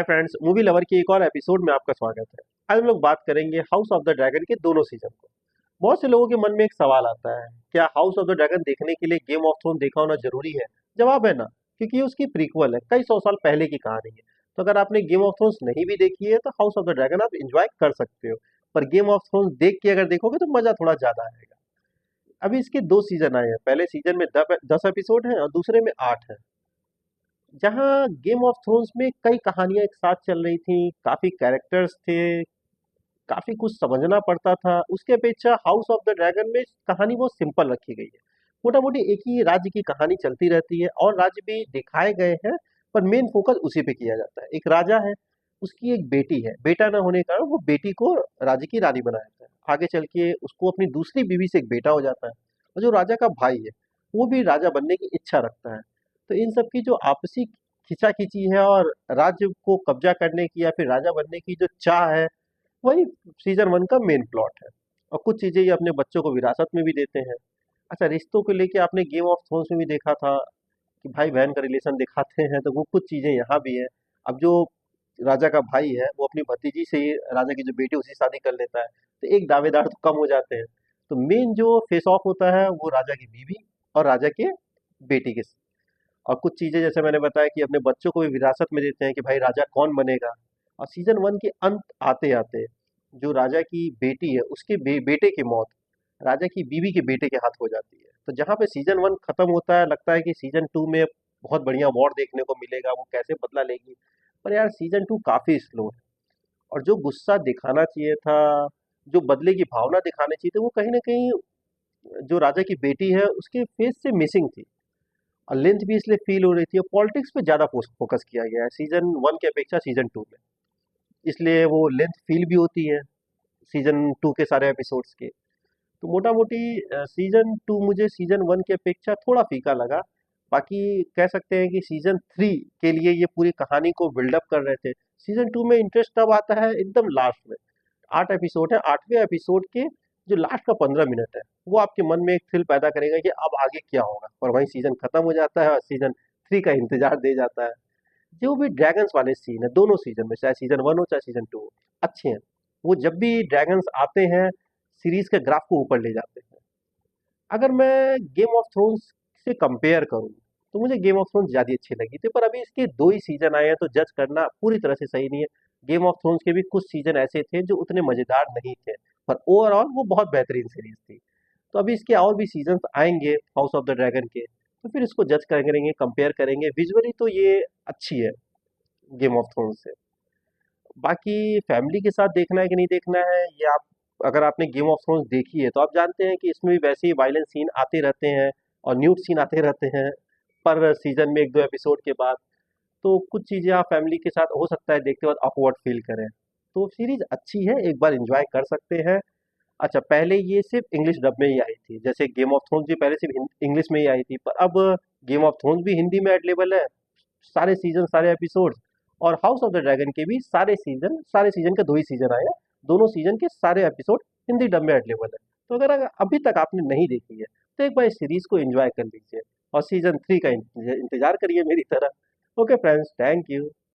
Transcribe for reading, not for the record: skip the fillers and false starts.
Hi friends, movie lover की एक और एपिसोड में आपका स्वागत है। आज हम लोग बात करेंगे हाउस ऑफ द ड्रैगन के दोनों सीजन को। बहुत से लोगों के मन में एक सवाल आता है, क्या हाउस ऑफ द ड्रैगन देखने के लिए गेम ऑफ थ्रोन देखा होना जरूरी है? जवाब है ना, क्योंकि ये उसकी प्रीक्वल है, कई सौ साल पहले की कहानी है। तो अगर आपने गेम ऑफ थ्रोन्स नहीं भी देखी है तो हाउस ऑफ द ड्रैगन आप एंजॉय कर सकते हो, पर गेम ऑफ थ्रोन्स देख के अगर देखोगे तो मजा थोड़ा ज्यादा आएगा। अभी इसके दो सीजन आए हैं, पहले सीजन में 10 एपिसोड हैं और दूसरे में 8 है। जहाँ गेम ऑफ थ्रोन्स में कई कहानियां एक साथ चल रही थी, काफी कैरेक्टर्स थे, काफी कुछ समझना पड़ता था, उसके अपेक्षा हाउस ऑफ द ड्रैगन में कहानी बहुत सिंपल रखी गई है। मोटा मोटी एक ही राज्य की कहानी चलती रहती है और राज्य भी दिखाए गए हैं, पर मेन फोकस उसी पे किया जाता है। एक राजा है, उसकी एक बेटी है, बेटा न होने के कारण वो बेटी को राज्य की रानी बना देता है। आगे चल के उसको अपनी दूसरी बीवी से एक बेटा हो जाता है, और जो राजा का भाई है वो भी राजा बनने की इच्छा रखता है। तो इन सब की जो आपसी खींचाखींची है और राज्य को कब्जा करने की या फिर राजा बनने की जो चाह है, वही सीजन 1 का मेन प्लॉट है। और कुछ चीजें ये अपने बच्चों को विरासत में भी देते हैं। अच्छा, रिश्तों को लेके आपने गेम ऑफ थ्रोन्स में भी देखा था कि भाई बहन का रिलेशन दिखाते हैं, तो वो कुछ चीजें यहाँ भी है। अब जो राजा का भाई है वो अपनी भतीजी से ही राजा की जो बेटी उसी शादी कर लेता है, तो एक दावेदार तो कम हो जाते हैं। तो मेन जो फेस ऑफ होता है वो राजा की बीवी और राजा के बेटी के। और कुछ चीजें जैसे मैंने बताया कि अपने बच्चों को भी विरासत में देते हैं कि भाई राजा कौन बनेगा। और सीजन 1 के अंत आते आते जो राजा की बेटी है उसके बेटे की मौत राजा की बीवी के बेटे के हाथ हो जाती है। तो जहाँ पे सीजन 1 खत्म होता है, लगता है कि सीजन 2 में बहुत बढ़िया वॉर देखने को मिलेगा, वो कैसे बदला लेगी। पर यार सीजन 2 काफी स्लो है, और जो गुस्सा दिखाना चाहिए था, जो बदले की भावना दिखानी चाहिए थी, वो कहीं ना कहीं जो राजा की बेटी है उसके फेस से मिसिंग थी। और लेंथ भी इसलिए फील हो रही थी, और पॉलिटिक्स पे ज्यादा फोकस किया गया है सीजन 1 की अपेक्षा सीजन 2 में, इसलिए वो लेंथ फील भी होती है सीजन 2 के सारे एपिसोड्स के। तो मोटा मोटी सीजन 2 मुझे सीजन 1 की अपेक्षा थोड़ा फीका लगा। बाकी कह सकते हैं कि सीजन 3 के लिए ये पूरी कहानी को बिल्डअप कर रहे थे। सीजन 2 में इंटरेस्ट तब आता है एकदम लास्ट में। 8 एपिसोड है, 8वें एपिसोड के जो लास्ट का 15 मिनट है वो आपके मन में एक थ्रिल पैदा करेगा कि अब आगे क्या होगा, और वहीं सीजन खत्म हो जाता है और सीजन 3 का इंतजार दे जाता है। जो भी ड्रैगन्स वाले सीन है दोनों सीजन में, चाहे सीजन 1 हो चाहे सीजन 2 हो, अच्छे हैं। वो जब भी ड्रैगन्स आते हैं सीरीज के ग्राफ को ऊपर ले जाते हैं। अगर मैं गेम ऑफ थ्रोन्स से कंपेयर करूं तो मुझे गेम ऑफ थ्रोन्स ज्यादा अच्छी लगी थी, पर अभी इसके 2 ही सीजन आए हैं तो जज करना पूरी तरह से सही नहीं है। गेम ऑफ थ्रोन्स के भी कुछ सीजन ऐसे थे जो उतने मजेदार नहीं थे, पर ओवरऑल वो बहुत बेहतरीन सीरीज थी। तो अभी इसके और भी सीजन्स आएंगे हाउस ऑफ द ड्रैगन के, तो फिर इसको जज करेंगे, कंपेयर करेंगे। विजुअली तो ये अच्छी है गेम ऑफ थ्रोन्स से। बाकी फैमिली के साथ देखना है कि नहीं देखना है, ये आप, अगर आपने गेम ऑफ थ्रोन्स देखी है तो आप जानते हैं कि इसमें भी वैसे ही वायलेंस सीन आते रहते हैं और न्यूड सीन आते रहते हैं पर सीजन में 1-2 एपिसोड के बाद। तो कुछ चीज़ें आप फैमिली के साथ हो सकता है देखते वक्त ऑकवर्ड फील करें। तो सीरीज अच्छी है, एक बार एंजॉय कर सकते हैं। अच्छा, पहले ये सिर्फ इंग्लिश डब में ही आई थी, जैसे गेम ऑफ थ्रोन्स भी पहले सिर्फ इंग्लिश में ही आई थी, पर अब गेम ऑफ थ्रोन्स भी हिंदी में अवेलेबल है, सारे सीजन सारे एपिसोड्स। और हाउस ऑफ द ड्रैगन के भी सारे सीजन के 2 ही सीजन आए हैं, दोनों सीजन के सारे एपिसोड हिंदी डब में अवेलेबल है। तो अगर अभी तक आपने नहीं देखी है तो एक बार इस सीरीज को एंजॉय कर लीजिए और सीजन 3 का इंतजार करिए मेरी तरह। Okay friends, thank you.